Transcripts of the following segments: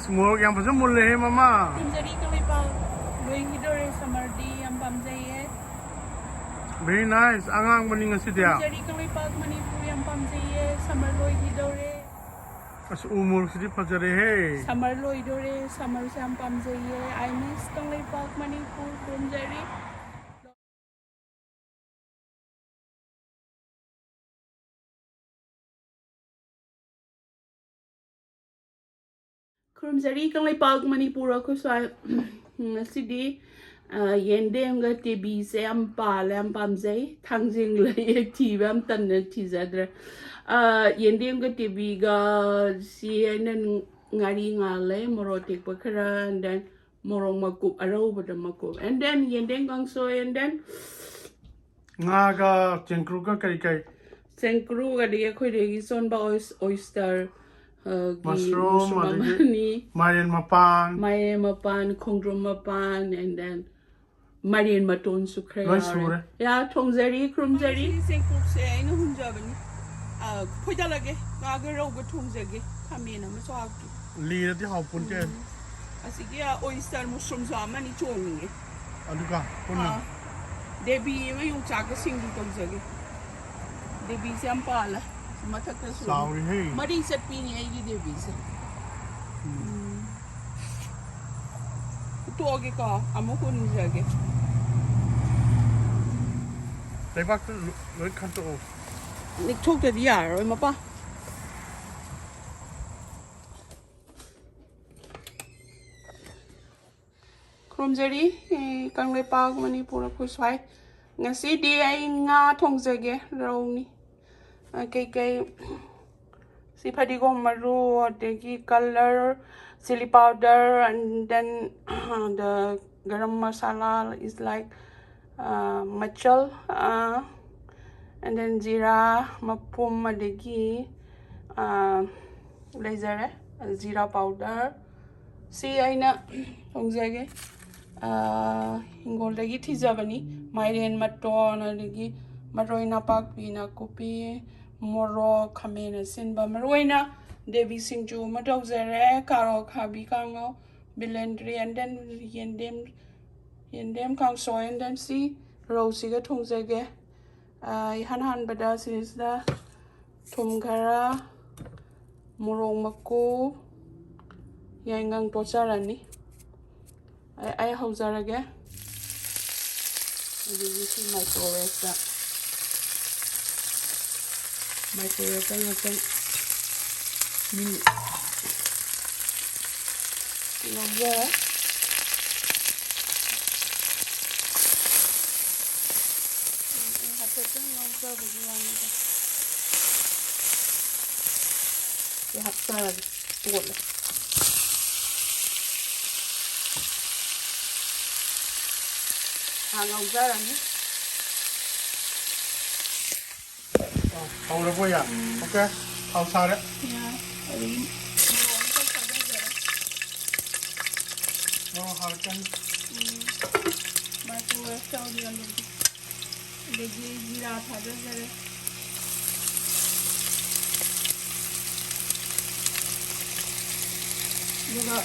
Semua yang pasal mulai mama. Jadi kalau ipal doing hidore samardi yang pamjai Very nice. Angang maning si dia. Jadi kalau ipal Manipuri yang pamjai samarloi hidore. As umur si dia pasal he. Samarloi hidore samar yang pamjai. I miss kalau ipal Manipur kumjari. Kurumzari kang ipag Manipura ko sa sidi yendemga tibi se am pal am pamzai thangjing la ek tibi am tan tizadra yendemga tibi ga si enen ngari ngale morotik bakara and then morong makup arau bada makup and then yendem gang so and then Ngaga cengkru ka kai. Senkru ga de khoi de gi son ba oyster Mushroom, Marian mapan, kongdrum mapan, and then Marian maton sukre. Ya, tongzeri, krumzeri. Senkru se ina hunjabani. Pwede lagi, ngaga roga tongzegi. Kami na maswagi. Lira di hapun je. Asige oyster mushroom zaman ni chongi. Aduga, punna. Debi may yung chaga singju tongzegi. Debi se ampala. Matak na Sorry, hey. Mari sa pini ay di visa. Ito oge ka, amo ko ni jage. Lepak tu loi kan tu. Nik chok da dia, oi mapa. Kromjeri, kang lepak Manipur ko swai. Ngasi di ay nga thong jage raw ni. Kay si padigom maru degi color chili powder and then the garam masala is like machal and then zira mapum degi laser zira powder si aina hongjage hingol degi thijabani mairen maton degi maroi napak pina kopi moro khamena sinba maroina devi singju matau zere karo khabi kango bilendri and then yendem kang soy and then si rosi ga thongjage han bada is the thumgara morong maku yangang tocharani I haujarage this is my microwave microwave natin Ngaga hatatan Ngaga bagaimana ito ihapsar boleh Ngaga ni Haore po ya. Okay. How sare? Yeah. No harkan. Microwave tao dia lagi zira thada jare. Juga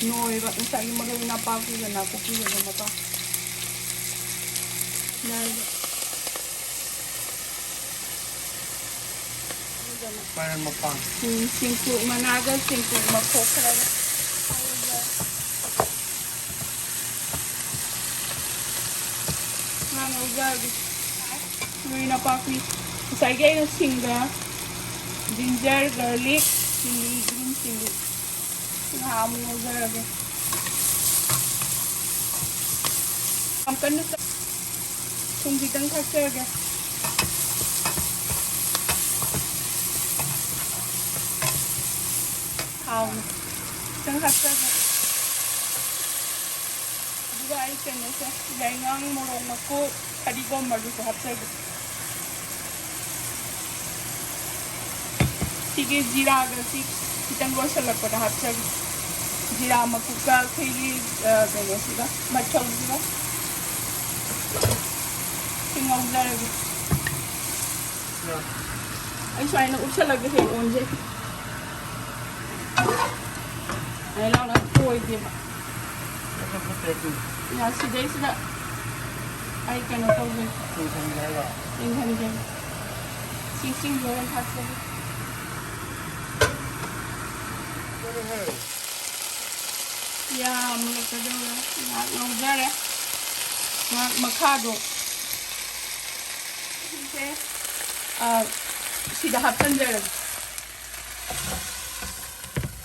noi ba insai magay na pa ko na ko pili na mata. Na Marian mapan. Singku managa singku makokra. Ngaga Lui na pakwi. Isagay yung singa, ginger, garlic, chili, green chili. Sinahamo mo dyan. Ang kano sa kung ditang kasaga. Itang kasaga. Diba ay kano sa gaingang morong ako, kadigom malu sa hapsaga. Sige zira agasi kitang gosa lag pada hapsag zira makuka kiri kaya sila machal sila tinggal lagi ay so ay nag-usal lagi sa onje Ay lang ang toy, di ba? Ito po teki. Yeah, si Day sila. Ay, kano to yun. Tingnan nila. Tingnan din. Sising yun ang hot lagi. Yeah, mula ka daw na. Nang dere. Makado. Okay. Sida hatan dere.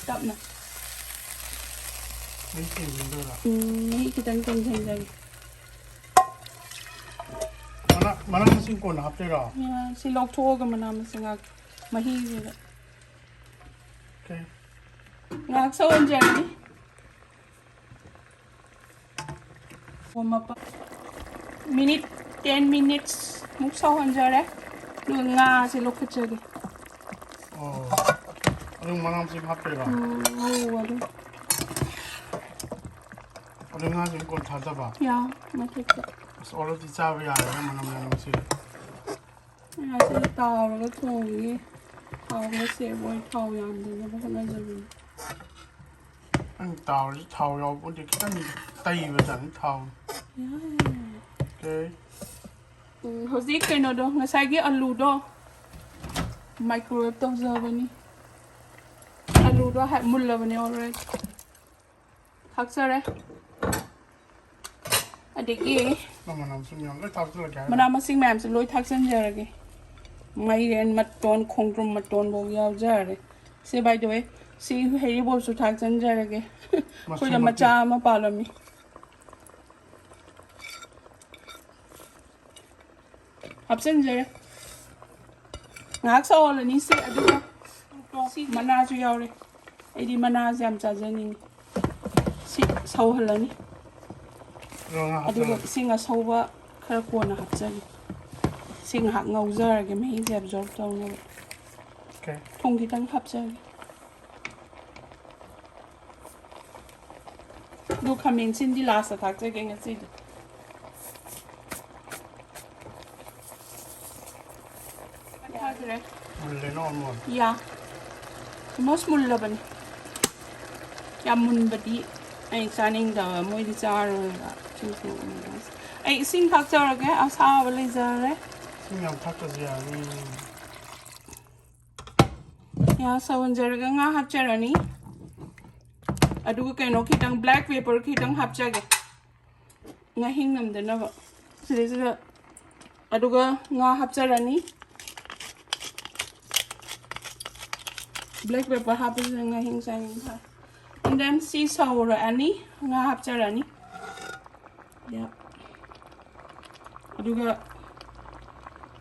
Stop na. May kitang tang. manamasinga na haptera. Yeah, si log toga manamasinga. Mahihi. Okay. Ngak sa onjani. Mapa. 10 minutes. Muksa onjare. Nga si log kachagi. Oh. Anong manamasinga haptera? Wala. Anong nga yung kung tada ba? Yeah, matikta. So already sabi ayaw manamasinga. Nga sila tao ka tungi. Tao ka seboy tao yan din. Baka na sabi. Ang tao yaw po di kita ni tayo ba dyan tao. Yeah. Okay. How's kayo do? Ngasagi alu do. Microwave to sabi ni. Alu do hay mula ba ni already. Haksare. Adik eh. Manamasinga. Ay tao talaga. Manamasing ma'am sa loy taksan jarage. May ren maton kongrum maton bo yaw jare. Say by the way, si heri bol su taksan jarage. Kuya macha mapalami. Absen jare. Ngak sa wala ni si aduga. Si manazu yaw re. Edi manazu am cha jani. Si saw hala ni. Aduga singa sawba khara ko na hapjani. Singa hak ngauzarage me hi absorb taw na. Okay. Thonggi tang hapjani. Du kamin sin di lasa tak jage nga si. Muli no mo. Ya. Mos mulla ban. Ya mun badi. Ay saning da moi di jar chusu. Ay sing tak jarage asa wala jare. Singa takta siya ni. Ya sawan jaraga nga hapjarani. Aduga kaino kitang black pepper kitang hapjage. Nga hingnam da na ba. Sila aduga nga hapjarani. Black pepper hapis nga hing sayang ha. And then sea sour ani nga hapjarani. Yeah. Aduga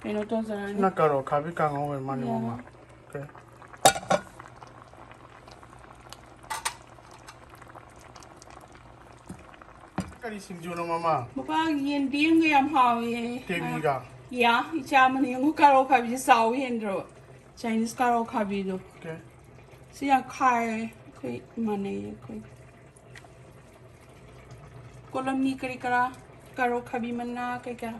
kaino to jarani. Nakaro kabi kang owe mani mama. Okay. Kari singju no mama. Mukha yendemga yam hawi. Tekpiga. Yeah, ichaman yung karo kabi saw hendro. Chinese karo kabi do. Okay. Siya kai kai mane kai. Kolam ni kari kara karo kabi manna kai ka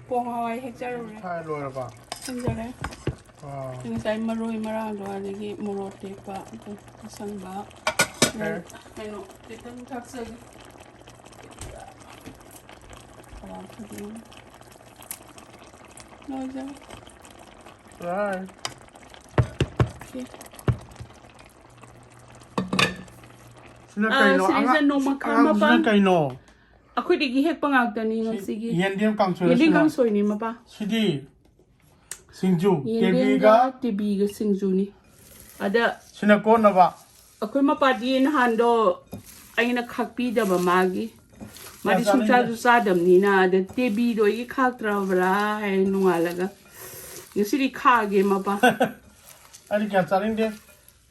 pong hawai hekjar re. Thai lo ba. Sanjare. Wow. Yung say maroi marang do aligi morote pa sang ba. Okay. Ano, kitang taksag. Oh, kabi. No, is Right. okay. Sina kaino sila no makama pa. Sina kaino. Ako di gihek pangagdan ni sige. Yendem kang soy. Yendem kang soy ni mapa. Sidi. Singju. Yendemga tekpiga singju ni. Ada Sina ko na ba. ako mapadiin hando ay nakakpi da ba magi. Madi susa dam ni na ada tebi do i khaktra bra ay nungalaga. Yusiri khage mapa. Ari kya chaling de.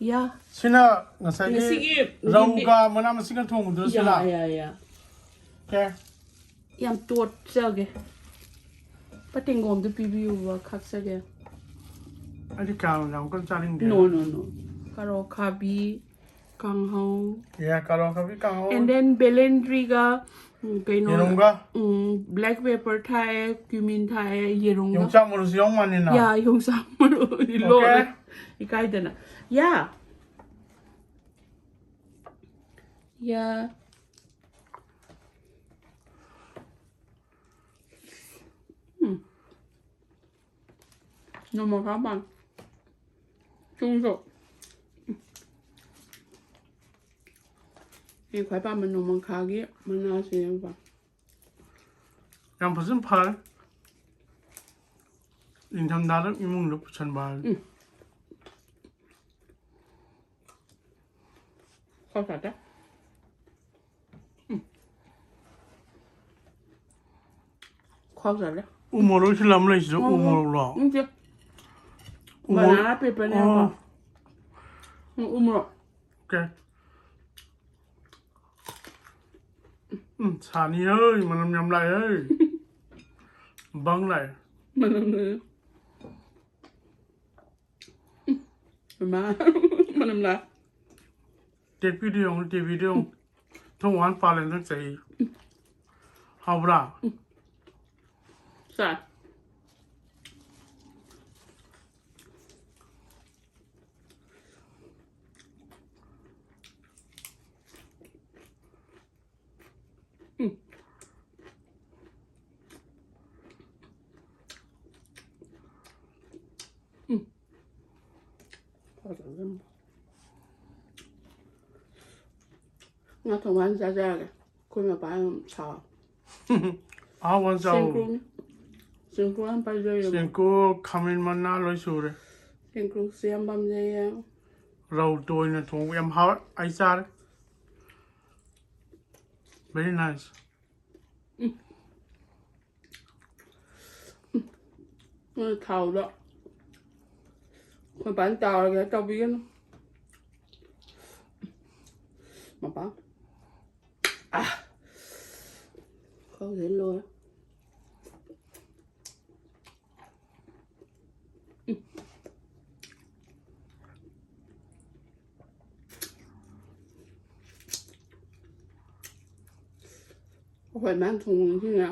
Ya. Sina ngasai Sige. Rohu ka manamasinga thong do sila. Ya. Okay. Yam tot sage. Patingom de pibiu wa khaksage. Ari ka lang kon chaling de. No. Karo kabi kang hong. Yeah, karo kabi kang ho. And then belendriga Yendemga. black pepper thai, cumin thai, yerunga. Yung cha mo yung mani na. Yeah, yung samaro ilo. Okay. Ikai dana. Yeah. Yeah. 너무 가만. 중속. 이 과밥은 너무 가게 만나세요 봐. 양 무슨 팔? 인삼 나름 이몽록 부천 말. 커서다. 커서래. 우모로 실람을 해주죠. 우모로. 이제. 바나나 페퍼네 봐. 우모로. 오케이. Sani ơi, mà nhầm lại ơi. Vâng lại. Mà làm nữa. Mà làm lại. Video. Thông hoán phá lên thằng chạy. Hào ra. Sao? Nga thong wan ra ra kìa. Cô mà bán chào. One sao. Singju ăn bao giờ rồi. Singju kamin mà na lối số đấy. Singju xem bao giờ. Rau tôi nè thùng em hao ai xa đấy. Very nice. Thầu đó. Mà bán tàu kìa, tàu biến. Mà bán. Không thể luôn. Phải bán thùng chứ nhỉ?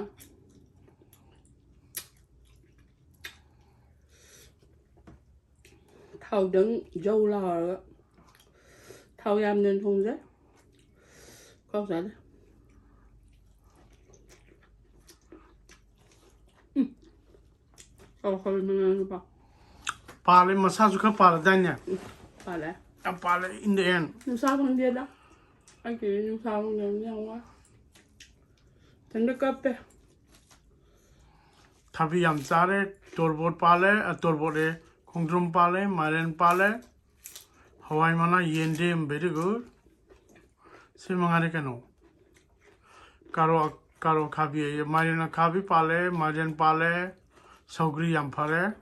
Thầu đứng dâu lò rồi. Thầu em nên thùng rất. Không sao đấy. Không mình ba. Pale massage ka pale danya. Pale. Pale in the end. Nhưng sao không biết đó? Anh kêu nhưng sao không nhớ nhau quá. Thành được cấp đấy. Thabi am sare torbot pale torbode khongdrum pale maren pale Hawaii mana yendem very good. Simangare kano. Karo khabi marina khabi pale maran pale saugri yam phare.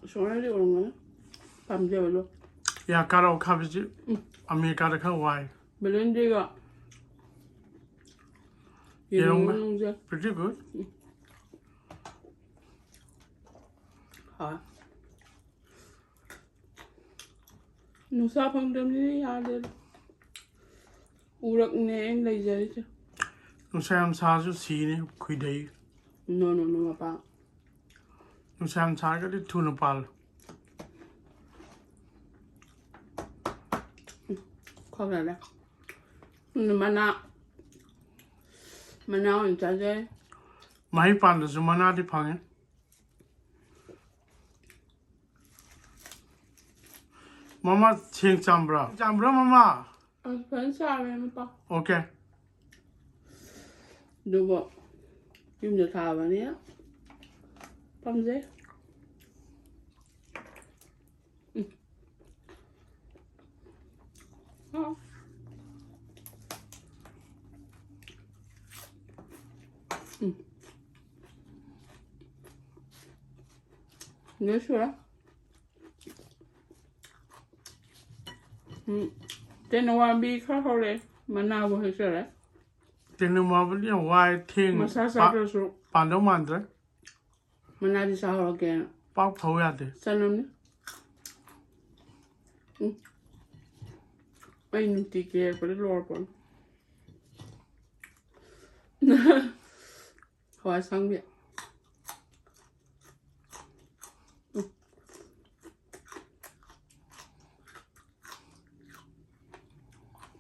Sonra đi uống nữa. Làm gì vậy luôn? Ya karo khabi ji. America da Hawaii. Bên đi ạ. Pretty good. Hả? Nó sao không đem đi ra đây? Urak nè em lấy ra chứ. Nó xem sao chứ xí này khui đấy. No mà bạn. Nó xem sao cái thu nó pal. Không phải đâu. Mà nào anh trả chơi. Mai pan da zumana di phange. Mama ching chambra mama. Vẫn sao em ba. Okay. Được bộ. Dùng được thảo vào nhé. Băm dế. Nhớ chưa? Tên nó làm bi khác không đấy. Mà nào vừa hết rồi. Tên nó mà vẫn là why thing. Mà sao rồi số. Pan đâu man đấy. Mà nào đi sao rồi kìa. Bao phâu ya đấy. Sao lắm đấy. Ay, não te quero, para logo. Hỏi xong vậy.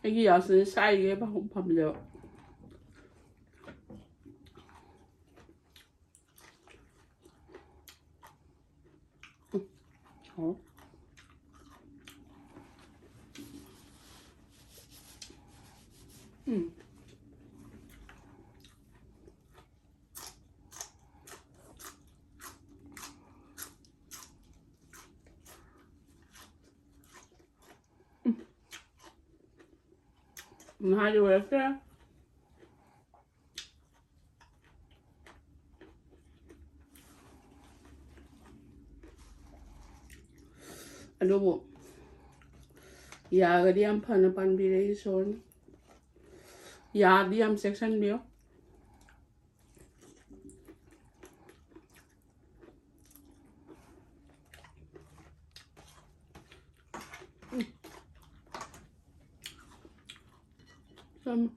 애기 야스는 사이에 밥이요. 어? 하지 왜 그래? Adobo. Ya diam pan bire son. Ya diam section bio. Some.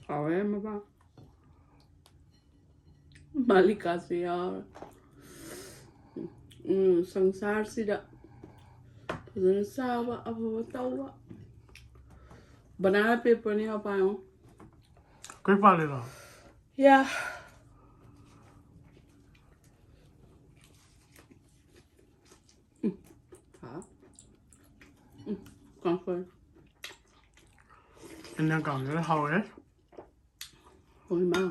Haore maba. Malika se yaar. संसार सिदा फजन सावा अब बतावा बनाना paper नहीं आ पाया हूँ कोई पालेगा या हाँ कौन कौन इन्हें काम करे हावे कोई माँ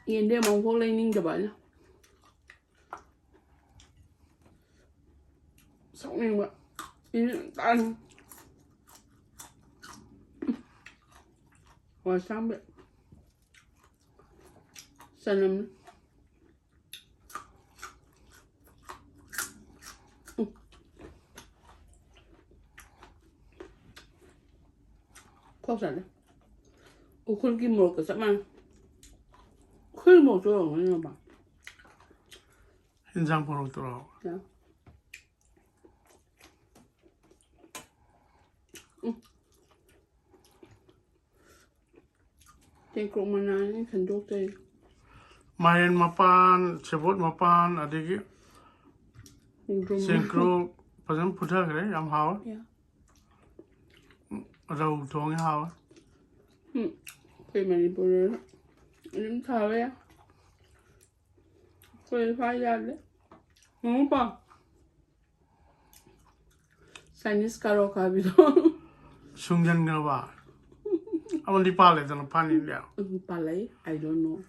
Yende mong phố lên ninh cho bạn sống nên bạn tan và sáng vậy sao năm khó sản đấy ô khôn kim một cái sẵn ăn 큰 먹죠, 그냥 봐. 현장 보러 들어. 자. Tengok mana ni sendok tadi. Main mapan, sebut mapan, adigi. Singkro, pasal putar kere, am hawa. Ya. Rohu tuang hawa. Cái Manipuri Mukbang thảo đấy. Quên phai ra đấy. Không bao. Chinese karaoke bị đó. Sungjan ngava. Aman di pale jangan panin dia. Palay, I don't know.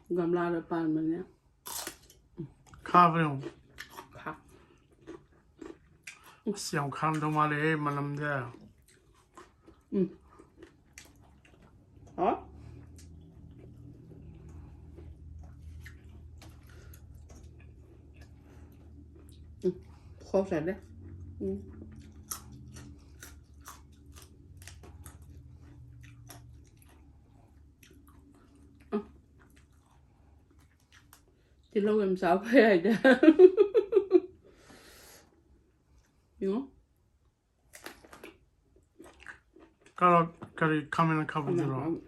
Gamla ada pan mana? Khabrem. Kha. Siang kham domale manam dia. Hả? Khó sạch đấy. Thì lâu làm sao phải ai đó. Đúng không? Kalau kari kamera kabut dulu.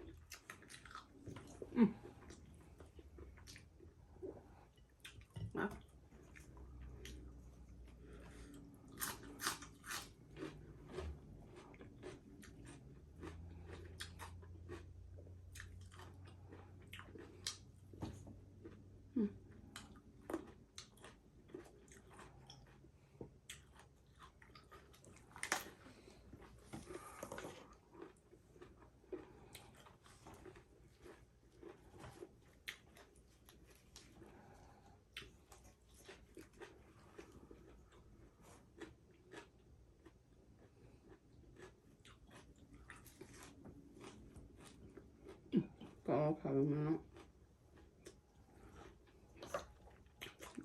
Có phải mà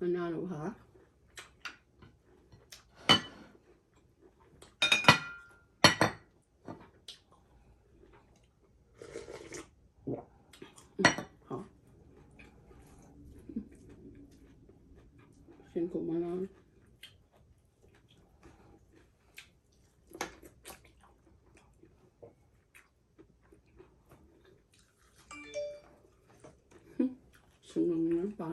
nó nào đâu hả? Hả? Xin cùng mà nói. 봐.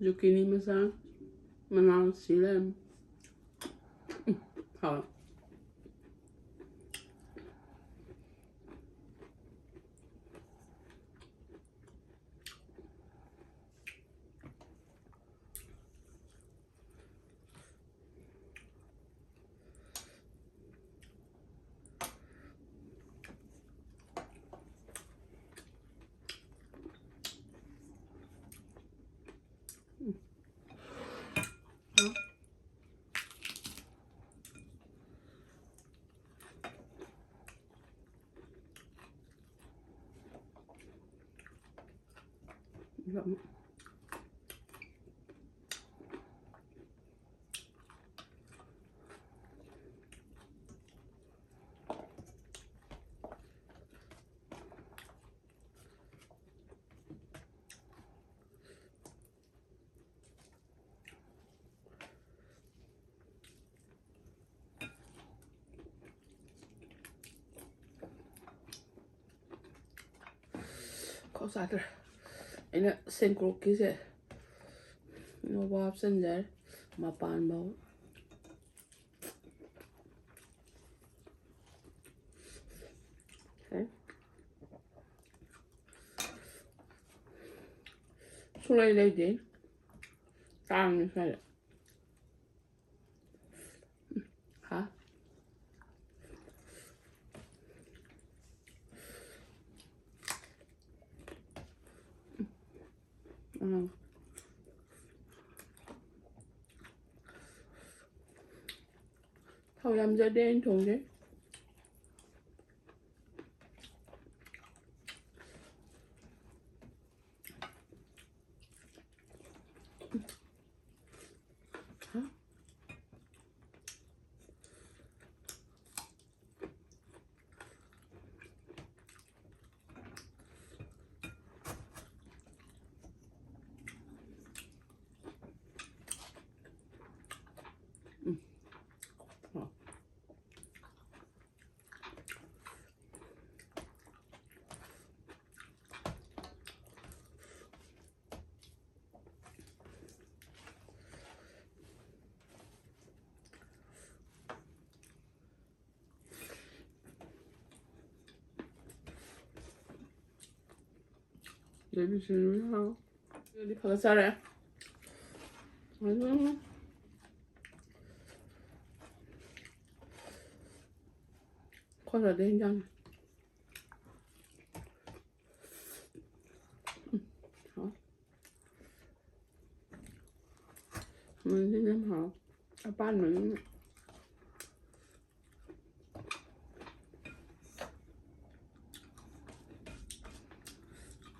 zucchini masala, manamasinga. Hả? Dạ. Cosa ina sen kroki se no bab sen jar ma pan bao okay sulai lai din tang ni sai ha thầu làm giờ đen thường thế Baby şimdi ha. Đi phở sao đấy? Có là đến chăng? Hả? Mình đi nếm hả? Apa mình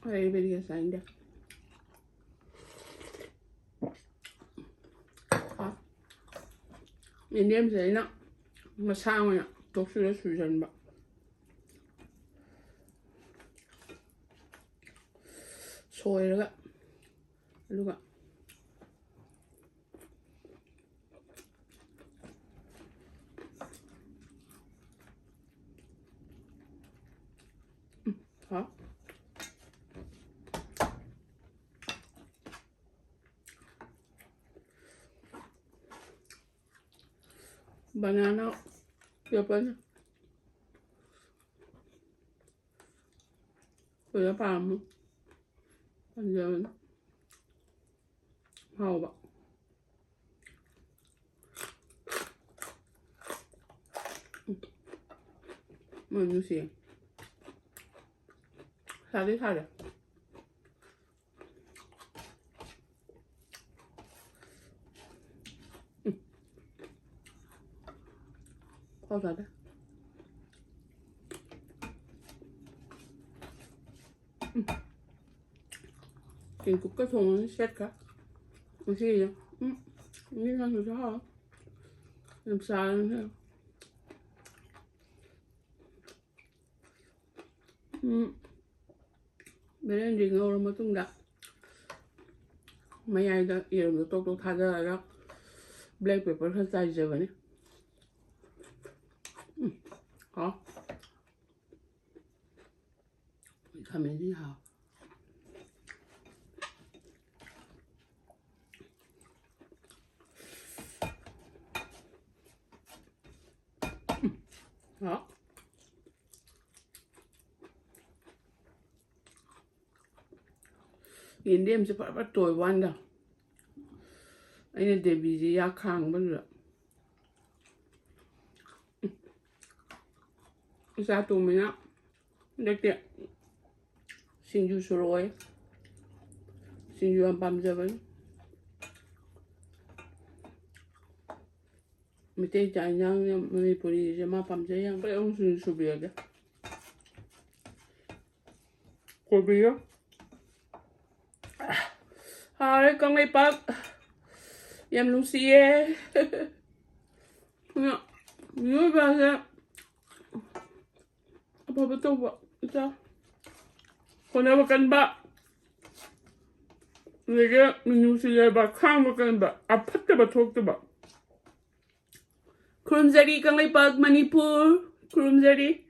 Ay, beri sayın de. Yendem sayın na. Masama ya. Doksuda suyacağım bak. Soyla. Luka. Ha? Banana yapacağım. Böyle yapalım mı? Bence hava bak. Mình xỉa. Sao đi thay rồi? Có thật đấy. กินกุ๊กก็ทงเช็ดค่ะโอเคนี่ทางสุดท้ายน้ำซาเนี่ยBeren di nga orang matung dak. Maya ida iram do tok thada rak black pepper kha sai je bane. Ha. Kamen di ha. Ha. Yendem se pa toy wanda. Ai de bizi ya khang ba nữa. Sa tu mình á. Được tiện. Singju rồi. Singju am pam giờ vẫn. Mình thấy chạy nhang Manipuri je ma pam je yang. Phải ông singju bia kìa. Cô bia. Haore con ngay bác em Lucie nhớ bà ra apa betul pak kita kena makan bak mereka menyusul bak kang makan bak apa tu betul tu bak Kurumzari kang ngay bác Manipur Kurumzari